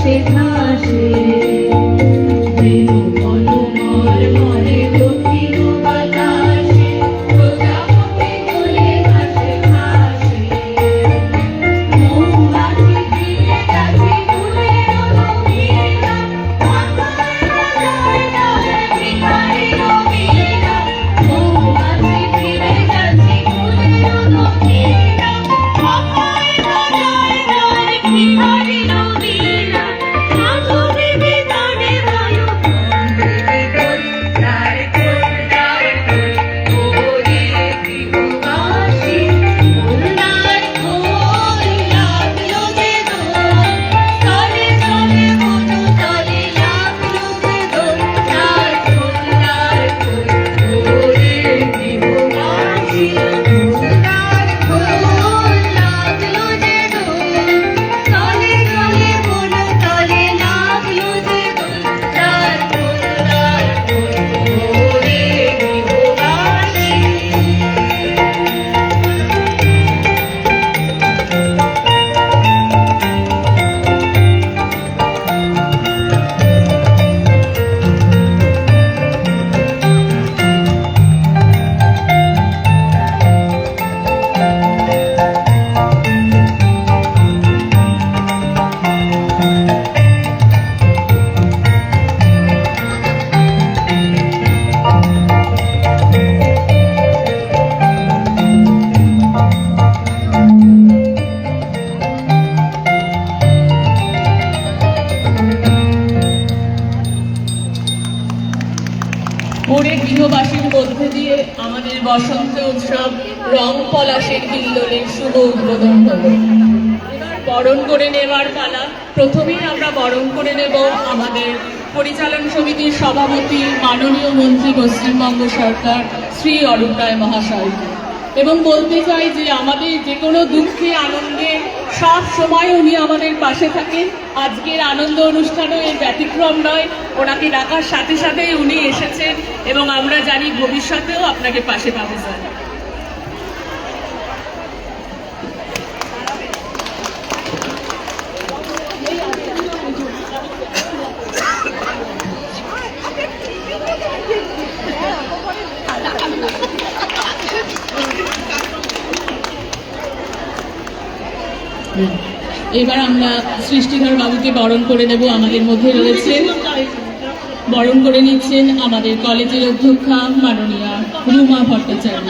ভাসে ভাসে প্রেম অনুমর মনে গভীর বাতাসে প্রজাপতি বলে ভাসে ভাসে মৌমাছি দিয়ে কাছে ফুলের রঙিনা মাথায় মাথায় ডালে ভিখারি রঙিনা মৌমাছি দিয়ে কাছে ফুলের রঙিনা মাথায় মাথায় ডালে ভিখারি রঙিনা মাধবী বিতানে ভালো তার ওরে গৃহবাসী ফুলদার খোল লাগলো যে দোল তলে তলে মনো তলে লাগলো যে দোল তার ওরে গৃহবাসী ফুলদার খোল লাগলো যে দোল তলে তলে মনো তলে লাগলো যে দোল তার ওরে গৃহবাসী ওরে গৃহবাসীর মধ্যে দিয়ে আমাদের বসন্ত উৎসব রং পলাশের হিল্লোলের শুভ উদ্বোধন হলো। এবার বরণ করে নেওয়ার পালা। প্রথমেই আমরা বরণ করে নেব আমাদের পরিচালন সমিতির সভাপতি মাননীয় মন্ত্রী পশ্চিমবঙ্গ সরকার শ্রী অরূপ রায় মহাশয়কে, এবং বলতে চাই যে আমাদের যে কোনো দুঃখে আনন্দে সব সময় উনি আমাদের পাশে থাকেন। আজকের আনন্দ অনুষ্ঠানও এর ব্যতিক্রম নয়। ওনাকে ডাকার সাথে সাথেই উনি এসেছেন এবং আমরা জানি ভবিষ্যতেও আপনাকে পাশে পাবো স্যার। এবার আমরা সৃষ্টিধর বাবুকে বরণ করে নেব। আমাদের মধ্যে রয়েছেন, বরণ করে নিচ্ছেন আমাদের কলেজের অধ্যক্ষা মাননীয়া রুমা ভট্টাচার্য।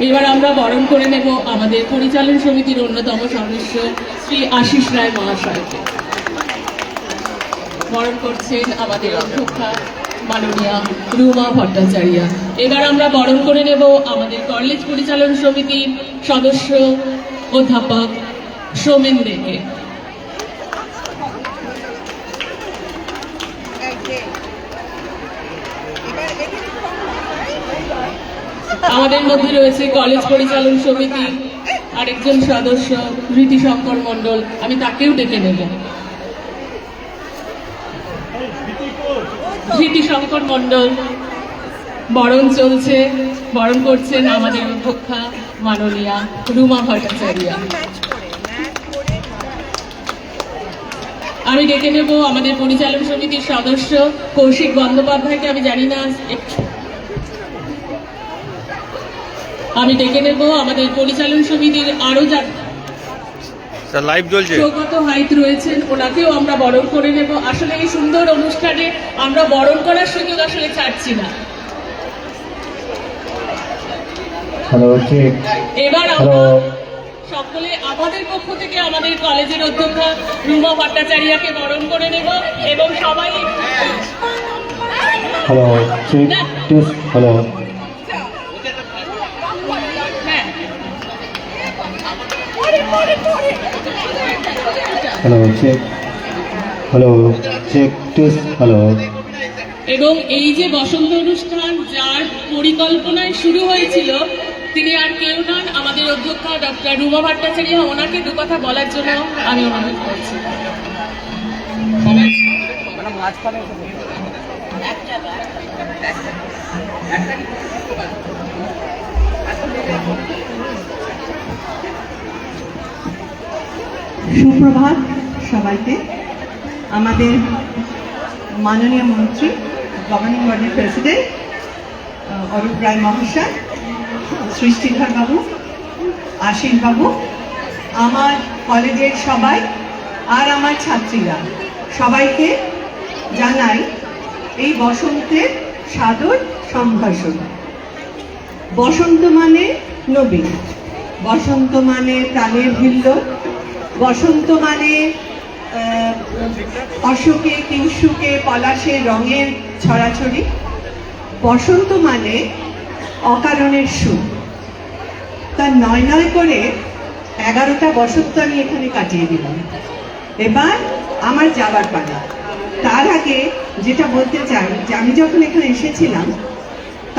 এবার আমরা বরণ করে নেব আমাদের পরিচালন সমিতির অন্যতম সদস্য শ্রী আশিস রায় মহাশয়কে। বরণ করছেন আমাদের অধ্যক্ষা মাননীয়া রুমা ভট্টাচার্য। এবার আমরা বরণ করে নেব আমাদের কলেজ পরিচালন সমিতির সদস্য অধ্যাপক সোমেন দেকে। আমাদের মধ্যে রয়েছে কলেজ পরিচালন সমিতির আরেকজন সদস্য ধৃতিশঙ্কর মণ্ডল, আমি তাকেও ডেকে নেব। ধৃতিশঙ্কর মণ্ডল বরণ চলছে, বরণ করছেন আমাদের অধ্যক্ষা মাননীয়া রুমা ভট্টাচার্য। আমি ডেকে নেব আমাদের পরিচালন সমিতির সদস্য কৌশিক বন্দ্যোপাধ্যায়কে। আমি জানি না, আমি ডেকে নেব আমাদের পরিচালন সমিতির আরো সৌগত হাইত রয়েছেন, ওনাকেও আমরা বরণ করে নেব। আসলে এই সুন্দর অনুষ্ঠানে আমরা বরণ করার সুযোগ আসলে ছাড়ছি না। এবার আমরা সকলে আমাদের পক্ষ থেকে আমাদের কলেজের অধ্যক্ষা রুমা ভট্টাচার্যকে বরণ করে নেব এবং সবাই এবং এই যে বসন্ত অনুষ্ঠান যার পরিকল্পনায় শুরু হয়েছিল তিনি আর কেউ নন, আমাদের অধ্যক্ষা ডক্টর রুমা ভট্টাচার্য। ওনাকে দু কথা বলার জন্য আমি অনুরোধ করছি। সুপ্রভাত সবাইকে। আমাদের মাননীয় মন্ত্রী, গভর্নিং বডির প্রেসিডেন্ট অরূপ রায় মহাশয়, সৃষ্টিধর বাবু, আশিস বাবু, আমার কলেজের সবাই আর আমার ছাত্রীরা, সবাইকে জানাই এই বসন্তের সাদর সম্ভাষণ। বসন্ত মানে নবীন, বসন্ত মানে প্রাণের হিল্লোল, বসন্ত মানে অশোকে কিংশুকে পলাশের রঙের ছড়াছড়ি, বসন্ত মানে অকারণের সুখ। তার নয় নয় করে 11টা বসন্ত আমি এখানে কাটিয়ে দিলাম। এবার আমার যাবার পালা। তার আগে যেটা বলতে চাই যে আমি যখন এখানে এসেছিলাম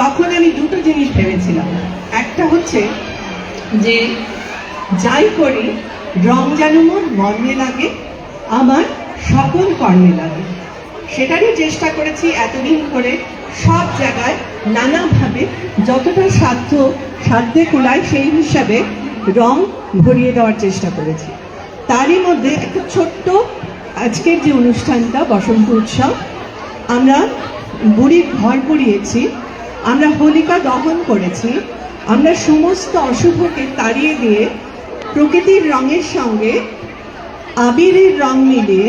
তখন আমি দুটো জিনিস ভেবেছিলাম। একটা হচ্ছে যে যাই করি রং যেন মোর মর্মে লাগে, আমার সকল কর্মে লাগে। সেটারই চেষ্টা করেছি এতদিন করে, সব জায়গায় নানাভাবে যতটা সাধ্যে কুলায় সেই হিসাবে রং ভরিয়ে দেওয়ার চেষ্টা করেছি। তারই মধ্যে একটা ছোট্ট আজকের যে অনুষ্ঠানটা বসন্ত উৎসব, আমরা বুড়ির ঘর পুড়িয়েছি, আমরা হোলিকা দহন করেছি, আমরা সমস্ত অশুভকে তাড়িয়ে দিয়ে প্রকৃতির রঙের সঙ্গে আবিরের রং মিলিয়ে,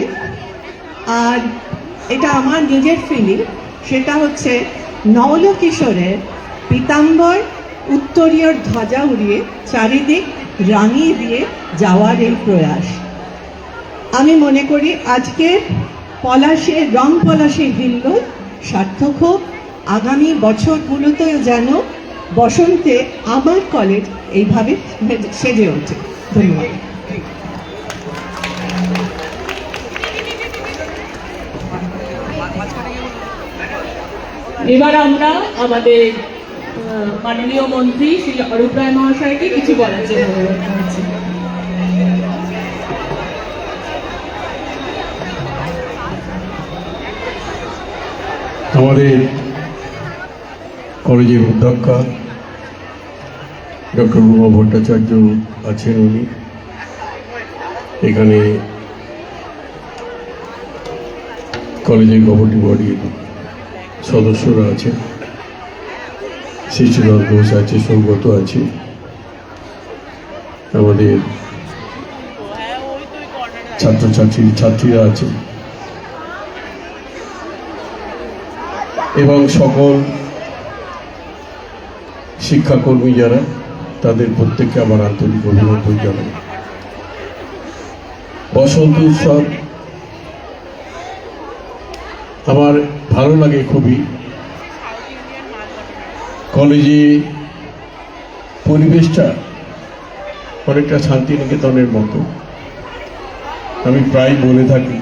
আর এটা আমার নিজের ফিলিং, সেটা হচ্ছে নওল কিশোরের পীতাম্বর উত্তরীয় ধ্বজা উড়িয়ে চারিদিক রাঙিয়ে দিয়ে যাওয়ার এই প্রয়াস। আমি মনে করি আজকের পলাশের রং পলাশের হিল্লোল সার্থক হোক, আগামী বছরগুলোতেও যেন বসন্তে আমার কলেজ এইভাবে সেজে ওঠে। ধন্যবাদ। এবার আমরা আমাদের মাননীয় মন্ত্রী শ্রী অরূপ রায় মহাশয়কে কিছু বলার জন্য অনুরোধ করছি। আমাদের কলেজের অধ্যক্ষা ডক্টর রুমা ভট্টাচার্য আছেন, উনি এখানে কলেজের গভর্নিং বডির সদস্যরা আছেন, সৃষ্টিধর ঘোষ আছে, সৌগত আছে, আমাদের ছাত্রীরা আছে এবং সকল শিক্ষাকর্মী যারা, তাদের প্রত্যেককে আমার আন্তরিক অভিনন্দন জানাই। বসন্ত উৎসব আমার ভালো লাগে খুবই। কলেজে পরিবেশটা অনেকটা শান্তিনিকেতনের মতো। আমি প্রায় বলে থাকি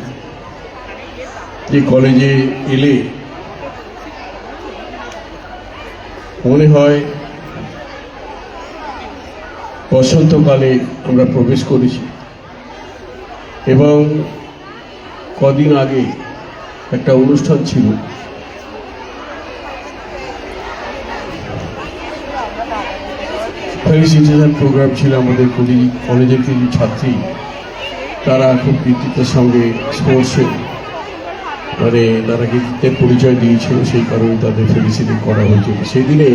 যে কলেজে এলে মনে হয় বসন্তকালে আমরা প্রবেশ করেছি। এবং কদিন আগে একটা অনুষ্ঠান ছিল, ফেলিসিটেশন প্রোগ্রাম ছিল আমাদের কলেজের কিছু ছাত্রী, তারা খুব কৃতিত্বের সঙ্গে স্পোর্টসে তারা কৃতিত্বের পরিচয় দিয়েছিল, সেই কারণে তাদের ফেলিসিটেট করা হয়েছিল। সেই দিনে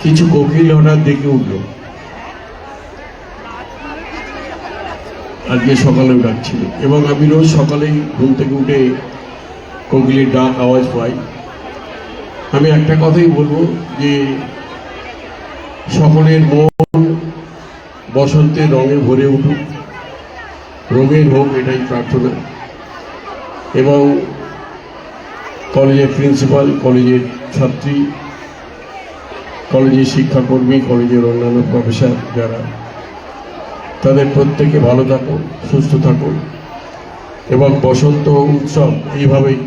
কিছু কোকিল হঠাৎ ডেকে উঠল, আজকে সকালেও ডাকছিল, এবং আমি রোজ সকালেই ঘুম থেকে উঠে কোকিলের ডাক আওয়াজ পাই। আমি একটা কথাই বলবো যে সকলের মন বসন্তের রঙে ভরে উঠুক, রঙের হোক, এটাই প্রার্থনা। এবং কলেজের প্রিন্সিপাল, কলেজের ছাত্রী, কলেজের শিক্ষাকর্মী, কলেজের অন্যান্য প্রফেসর যারা, তাদের প্রত্যেকে ভালো থাকুন, সুস্থ থাকুন এবং বসন্ত উৎসব এইভাবেই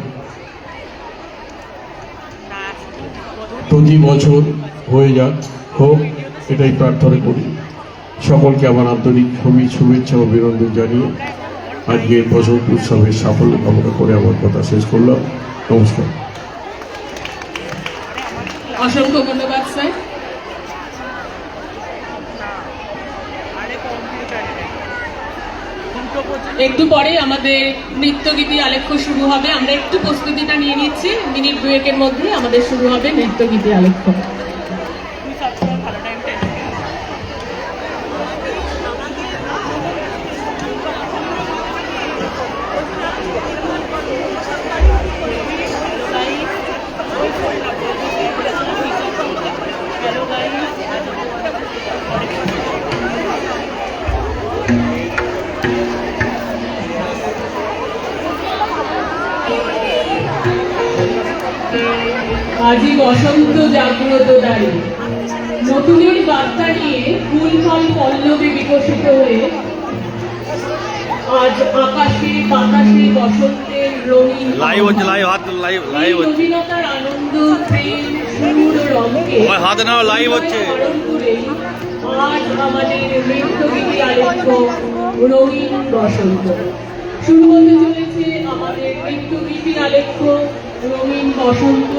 প্রতি বছর হয়ে যাক, হোক, এটাই প্রার্থনা করি। সকলকে আমার আন্তরিক শুভেচ্ছা ও অভিনন্দন জানিয়ে আজকের বসন্ত উৎসবের সাফল্য কামনা করে আমার কথা শেষ করলাম। নমস্কার। অসংখ্য ধন্যবাদ স্যার। একটু পরে আমাদের নৃত্যগীতি আলেখ্য শুরু হবে। আমরা একটু প্রস্তুতিটা নিয়ে নিচ্ছি, মিনিট দুয়েকের মধ্যে আমাদের শুরু হবে নৃত্যগীতি আলেখ্য। আজি বসন্ত জাগ্রত দাঁড়ি, নতুনের বার্তা নিয়ে ফুল ফল পল্লবে বিকশিত হয়ে আজ আকাশে বাতাসে বসন্তের রঙিন নবীনতার আনন্দ, প্রেম, সুর ও রঙকে স্মরণ করে আজ আমাদের নৃত্যগীতি আলেখ্য রঙিন বসন্ত শুরু হতে চলেছে। আমাদের নৃত্যগীতি আলেখ্য রঙিন বসন্ত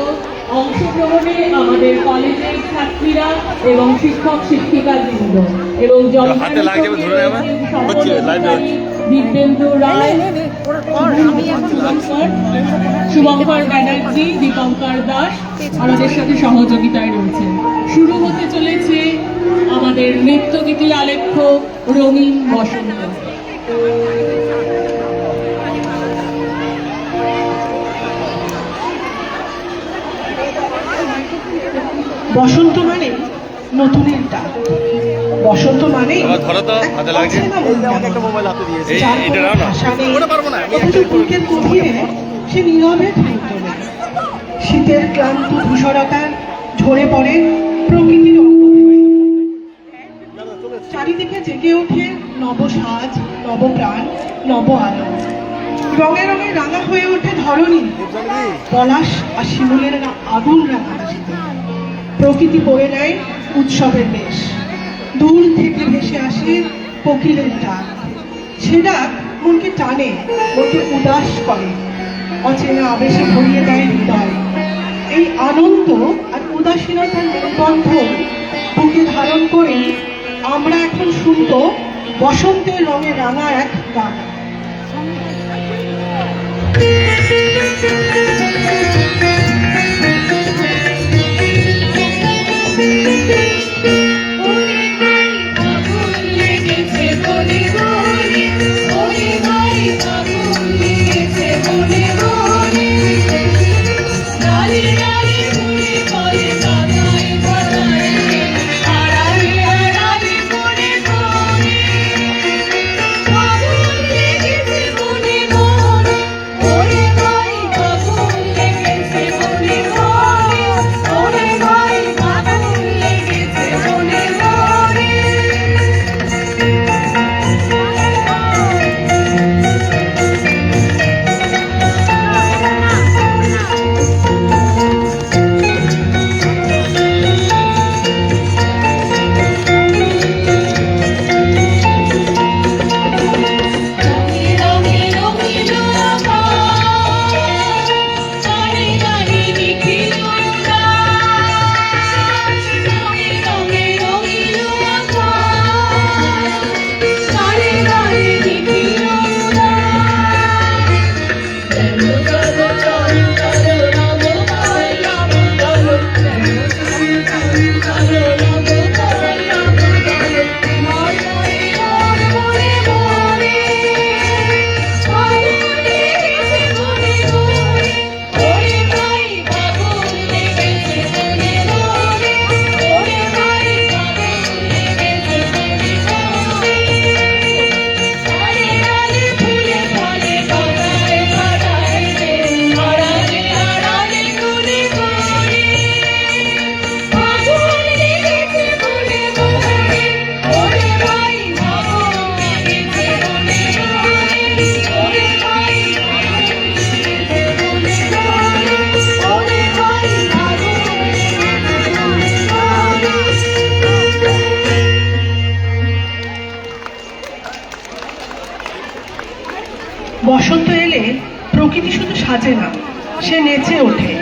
অংশগ্রহণে আমাদের কলেজের ছাত্রীরা এবং শিক্ষক শিক্ষিকা বৃন্দ এবং দিব্যেন্দু রায়, শুভঙ্কর ব্যানার্জি, দীপঙ্কর দাস আমাদের সাথে সহযোগিতায় রয়েছে। শুরু হতে চলেছে আমাদের নৃত্যগীতি আলেখ্য রঙিন বসন্ত। বসন্ত মানে নতুনের ডাক, বসন্ত মানে সে নীরবে থামত না। শীতের ক্লান্ত ধূসরতার ঝরে পড়ে প্রকৃতির চারিদিকে জেগে ওঠে নবসাজ, নবপ্রাণ, নব আলো। রঙে রঙে রাঙা হয়ে ওঠে ধরণী, পলাশ আর শিমুলের আগুন রাঙা হাসিতে। প্রকৃতি বয়ে নেয় উৎসবের বেশ, দূর থেকে ভেসে আসে কোকিলের ডাক। সে ডাক মনকে টানে, মনকে উদাস করে, অচেনা আবেশে ভরিয়ে দেয় হৃদয়। এই আনন্দ আর উদাসীনতার মেলবন্ধন বুকে ধারণ করে আমরা এখন শুনব বসন্তের রঙে রাঙা এক গান। বসন্ত এলে প্রকৃতি শুধু সাজে না, সে নেচে ওঠে,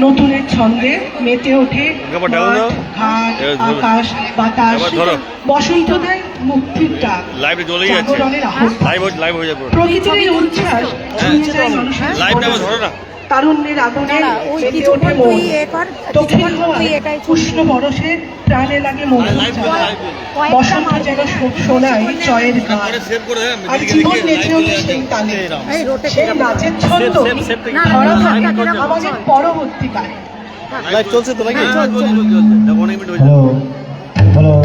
নতুনের ছন্দে মেতে ওঠে। মাঠ, ঘাট, আকাশ, বাতাস বসন্ত দেয় মুক্তির ডাক, জাগরণের আহ্বান। প্রকৃতির এই উচ্ছ্বাস ছুঁয়ে যায় মানুষের তারুণ্যের আগুনে মেতে ওঠে মন। দক্ষিণ হওয়ার উষ্ণ বরসে প্রাণে লাগে মধুর চাল। বসন্ত যেন শোনায় জয়ের গান, আর জীবন নেচে ওঠে সেই তালে। সেই নাচের ছন্দ ধরা থাকে আমাদের পরবর্তী গানে। চলছে তো নাকি? হ্যালো হ্যালো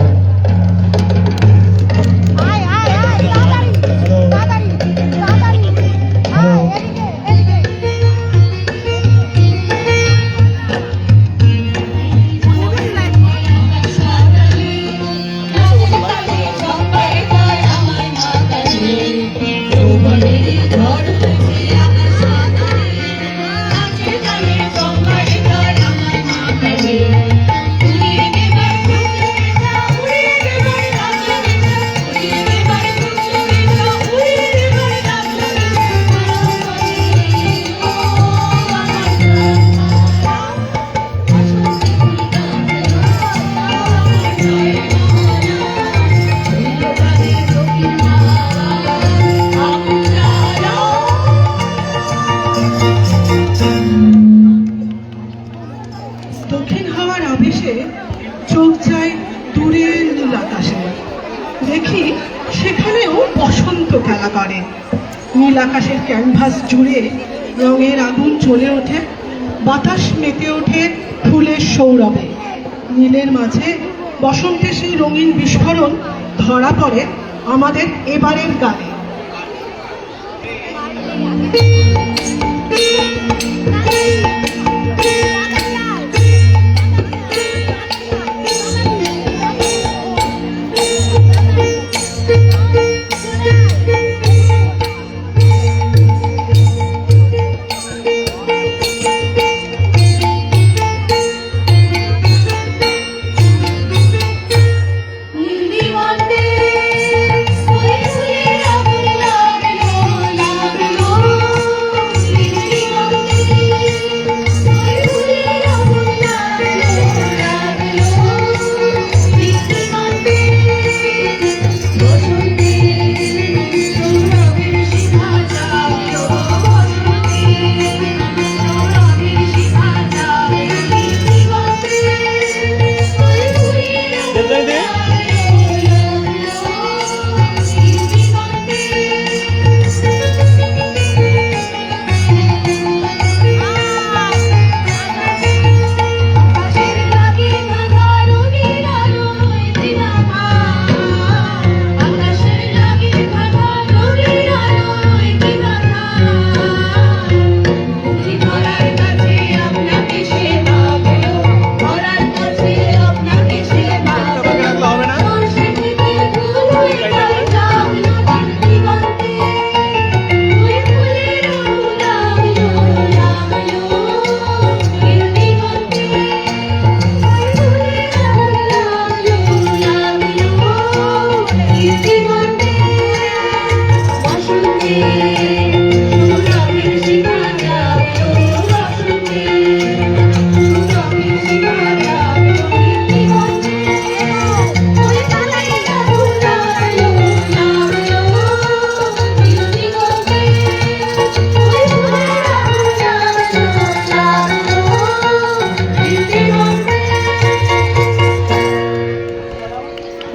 দক্ষিণ হাওয়ার আবেশে চোখ যায় দূরের নীল আকাশে, দেখি সেখানেও বসন্ত খেলা করে। নীল আকাশের ক্যানভাস জুড়ে রঙের আগুন জ্বলে ওঠে, বাতাস মেতে ওঠে ফুলের সৌরভে। নীলের মাঝে বসন্তের সেই রঙিন বিস্ফোরণ ধরা পড়ে আমাদের এবারের গানে।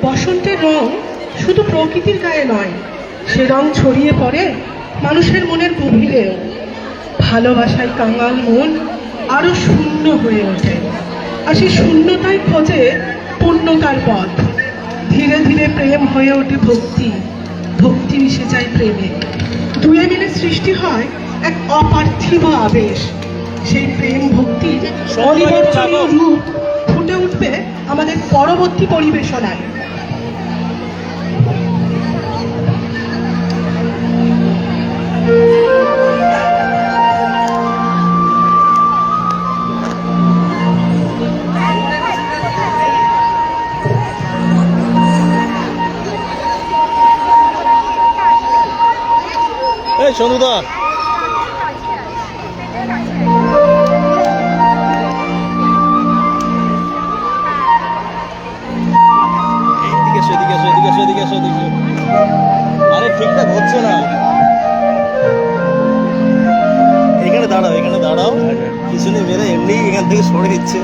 বসন্তের রং শুধু প্রকৃতির গায়ে নয়, সে রং ছড়িয়ে পড়ে মানুষের মনের গভীরেও। ভালোবাসায় কাঙাল মন আরো শূন্য হয়ে ওঠে, আর সেই শূন্যতায় খোঁজে পূর্ণতার পথ। ধীরে ধীরে প্রেম হয়ে ওঠে ভক্তি, ভক্তি মিশে যায় প্রেমে। দুয়ে মিলে সৃষ্টি হয় এক অপার্থিব আবেশ। সেই প্রেম ভক্তির অনিবর্তনীয় রূপ ফুটে উঠবে আমাদের পরবর্তী পরিবেশনায়। সন্তুদা এদিকে এসো, এদিকে এসো, এদিকে এসো, এদিকে এসো, এদিকে এসো। আরে ঠিকঠাক হচ্ছে না। এখানে দাঁড়াও, এখানে দাঁড়াও, পিছনে মেরে এমনি এখান থেকে সরে দিচ্ছে।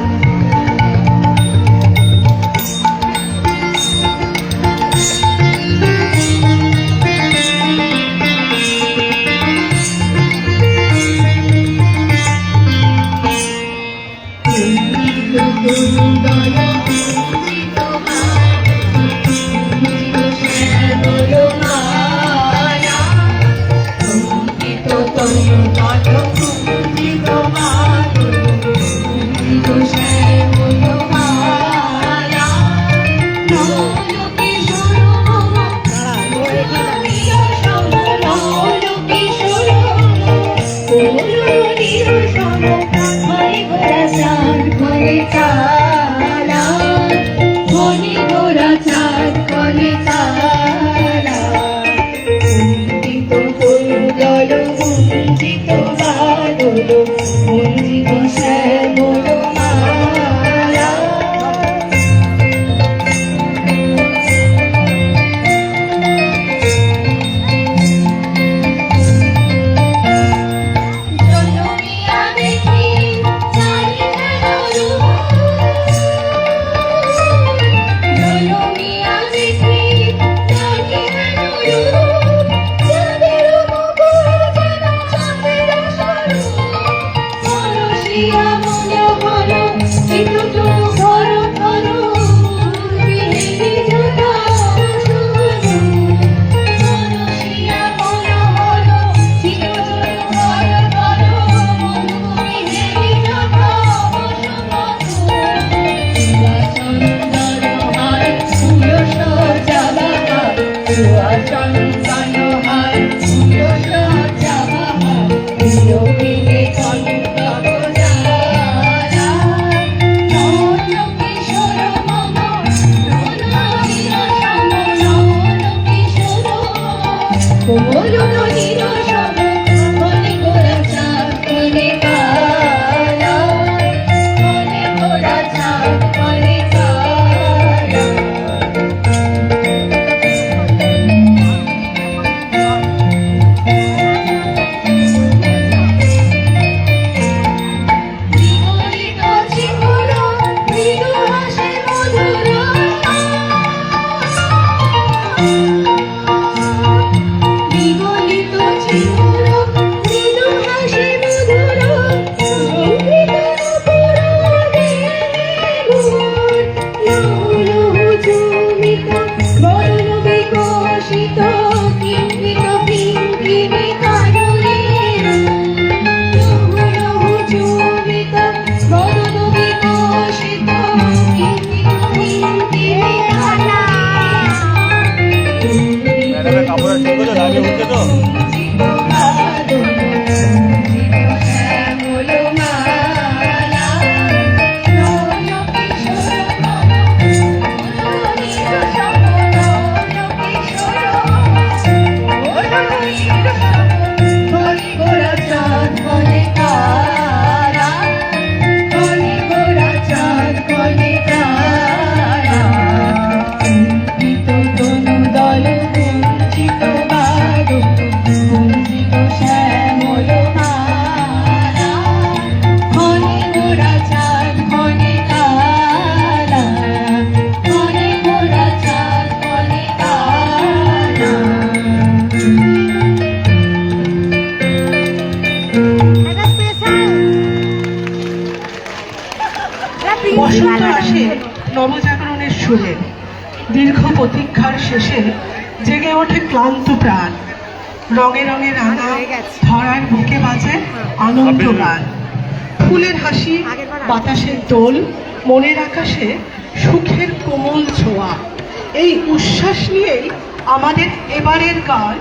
কাপড় ঠিক হলে লাগে উঠছে তো। বসন্ত আসে নবজাগরণের সুরে, দীর্ঘ প্রতীক্ষার শেষে জেগে ওঠে ক্লান্ত প্রাণ। রঙে রঙে রাঙা ধরার বুকে বাজে আনন্দ গান। ফুলের হাসি, বাতাসের দোল, মনের আকাশে সুখের কোমল ছোঁয়া। এই উচ্ছ্বাস নিয়েই আমাদের এবারের গান।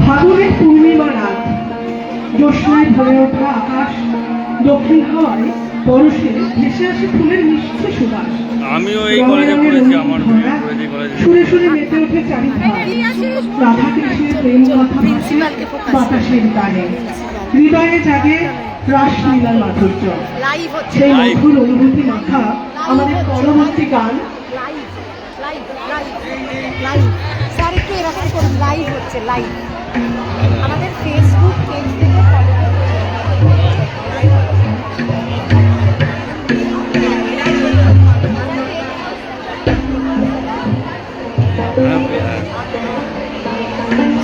ফাগুনের পূর্ণিমা রাত, জ্যোৎস্নায় ভরে ওঠা আকাশ, দক্ষিণ হাওয়ায় পরশে ভেসে আসে ফুলের মিষ্টি সুবাস। আমিও এই কলেজে পড়েছি, আমার সুরে সুরে মেতে ওঠে চারিধার, রাধা কৃষ্ণের প্রেম কথা বাতাসের গানে, হৃদয়ে জাগে রাসলীলার মাধুর্য। সেই মধুর অনুভূতি মাখা আমাদের পরবর্তী গান স্যার একটু এরকম করুন, লাইভ হচ্ছে, লাইভ আমাদের ফেসবুক পেজ থেকে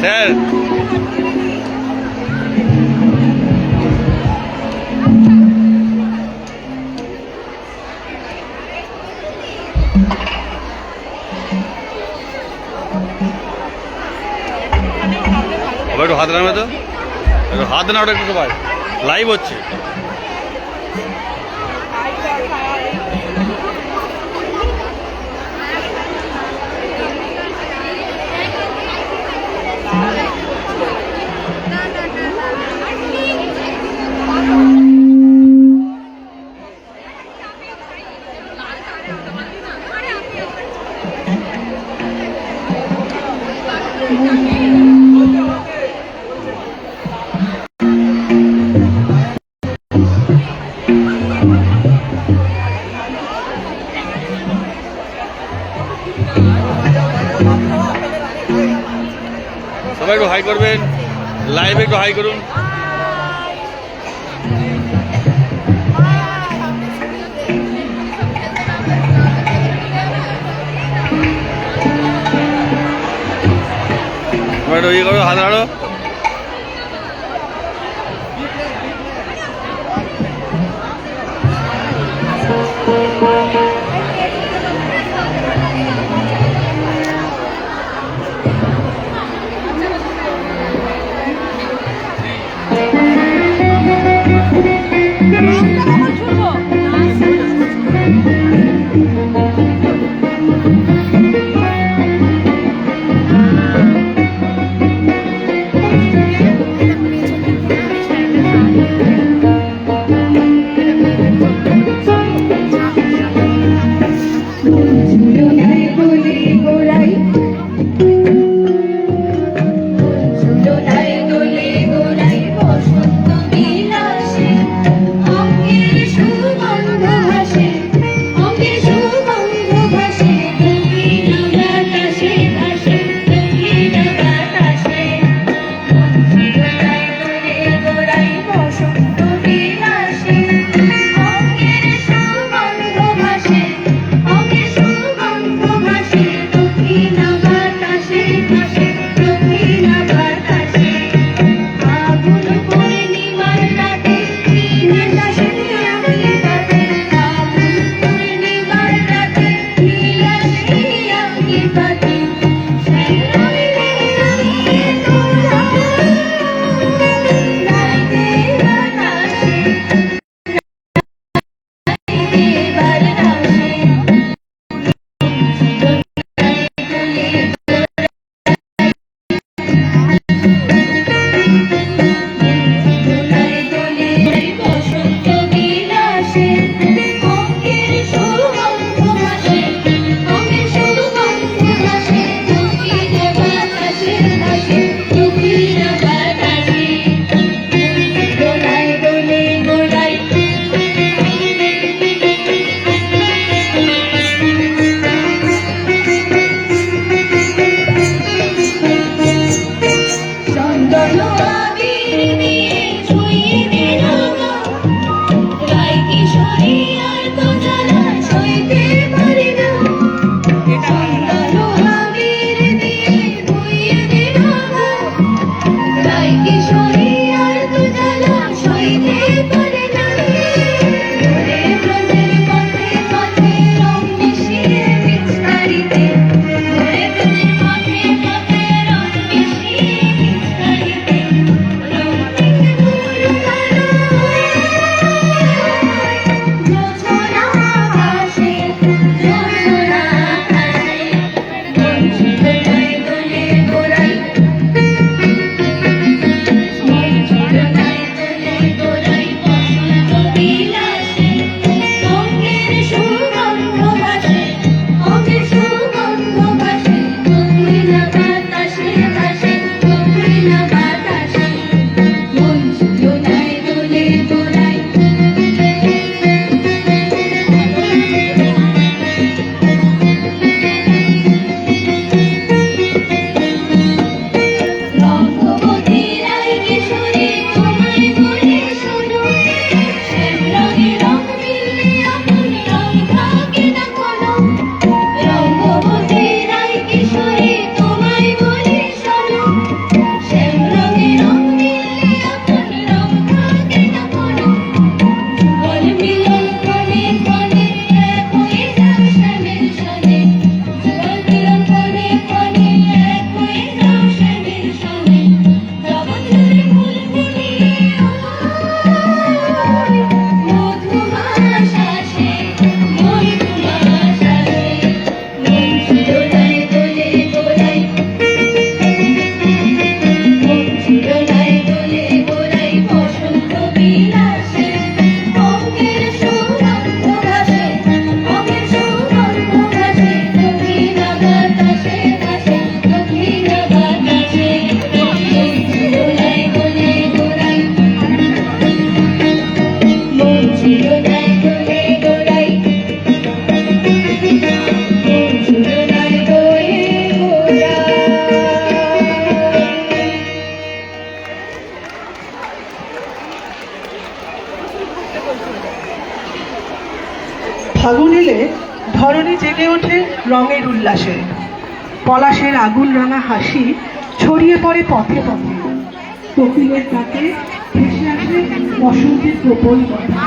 স্যার একটু হাত নামে তো, একটু হাত না, ওটা একটু সবাই লাইভ হচ্ছে। সবাই একটু হাই করবেন। লাইভ একটু হাই করুন। একটু ইয়ে করো, হাত নাড়ো। ফাগুন এলে ধরণী জেগে ওঠে রঙের উল্লাসে। পলাশের আগুন রাঙা হাসি ছড়িয়ে পড়ে পথে পথে। কোকিলের কাছে ভেসে আসে বসন্তের প্রবল কথা।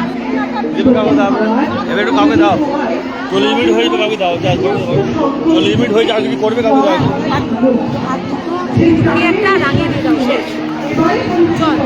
এবার একটু কাউকে দাও, 40 মিনিট হয়ে যাবে, কাউকে দাও, 40 মিনিট হয়ে যাবে, কিছু করবে কাউকে দাও। একটা রাঙিয়ে দিয়ে দাও, শেষ। চল।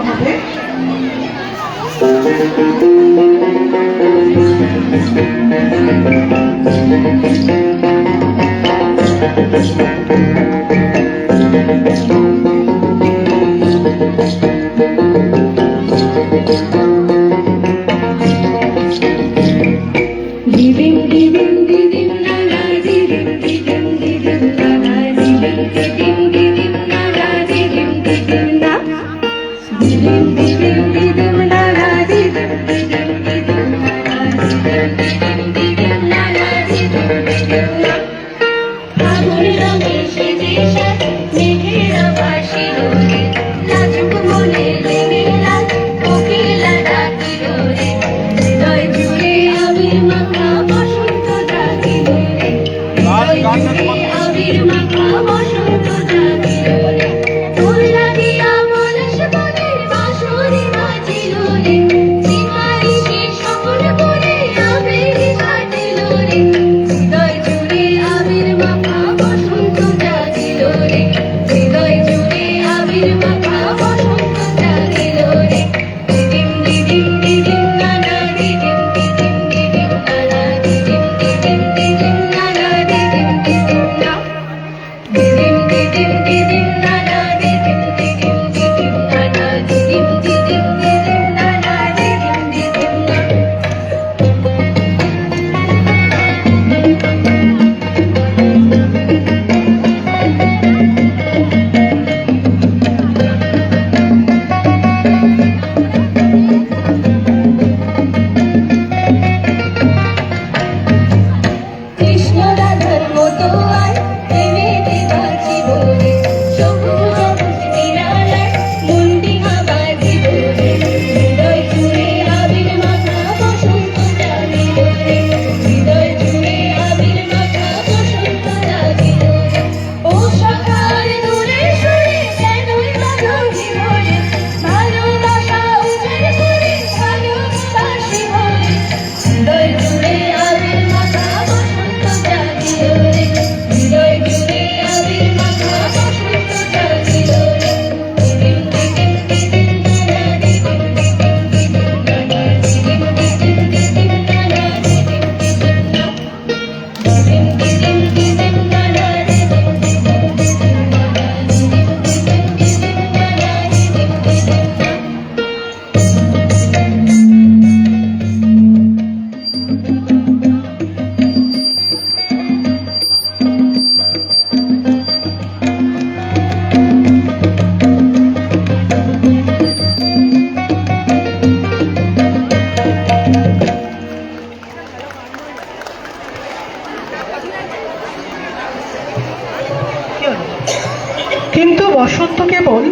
কিন্তু বসন্ত কেবল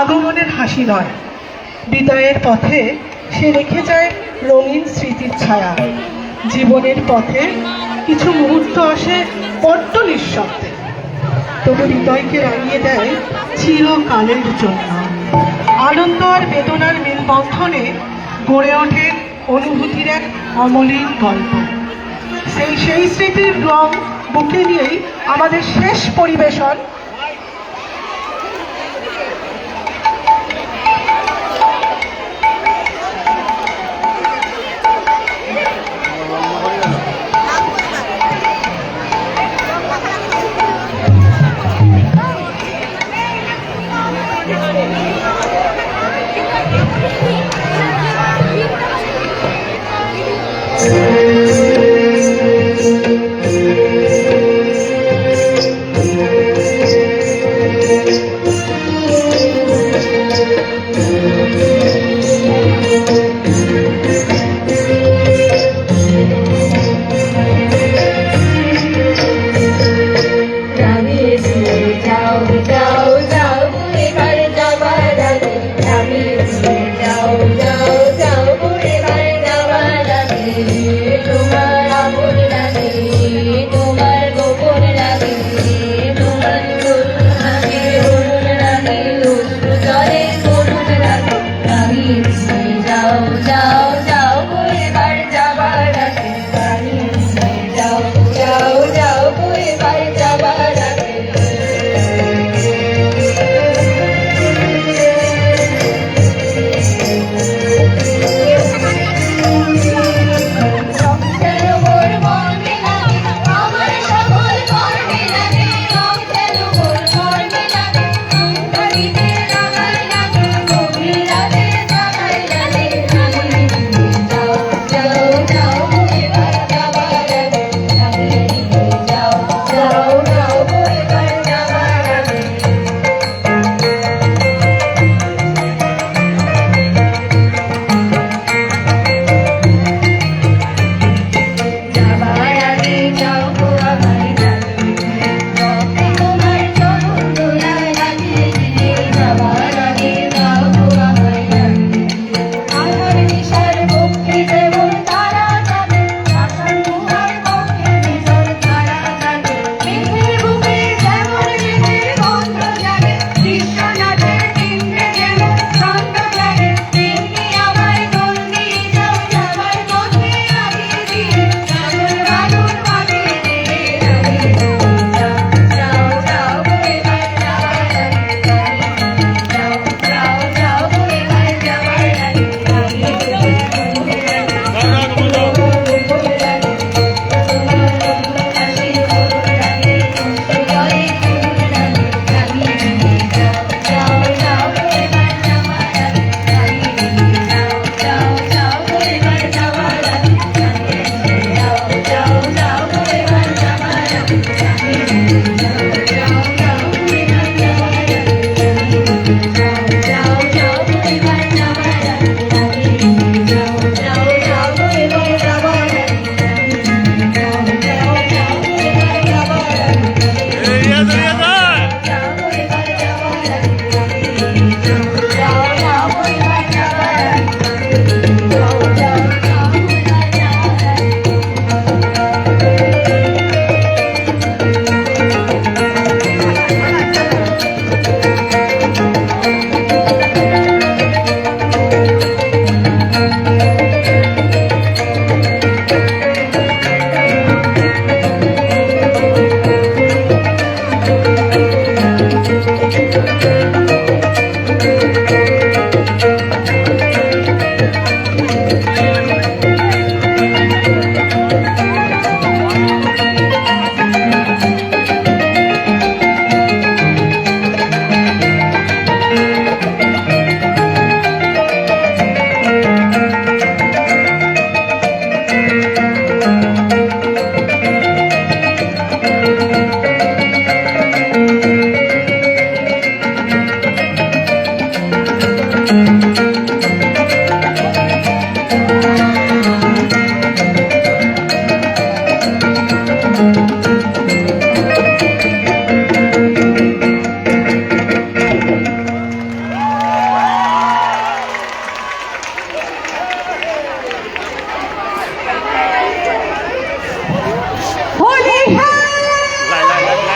আগমনের হাসি নয়, বিদায়ের পথে সে রেখে যায় রঙিন স্মৃতির ছায়া। জীবনের পথে কিছু মুহূর্ত আসে বড্ড নিঃশব্দে, তবু হৃদয়কে রাঙিয়ে দেয় চিরকালের জন্য। আনন্দ আর বেদনার মেলবন্ধনে গড়ে ওঠে অনুভূতির এক অমলিন গল্প। সেই স্মৃতির রং বুকে নিয়েই আমাদের শেষ পরিবেশন। Thank you.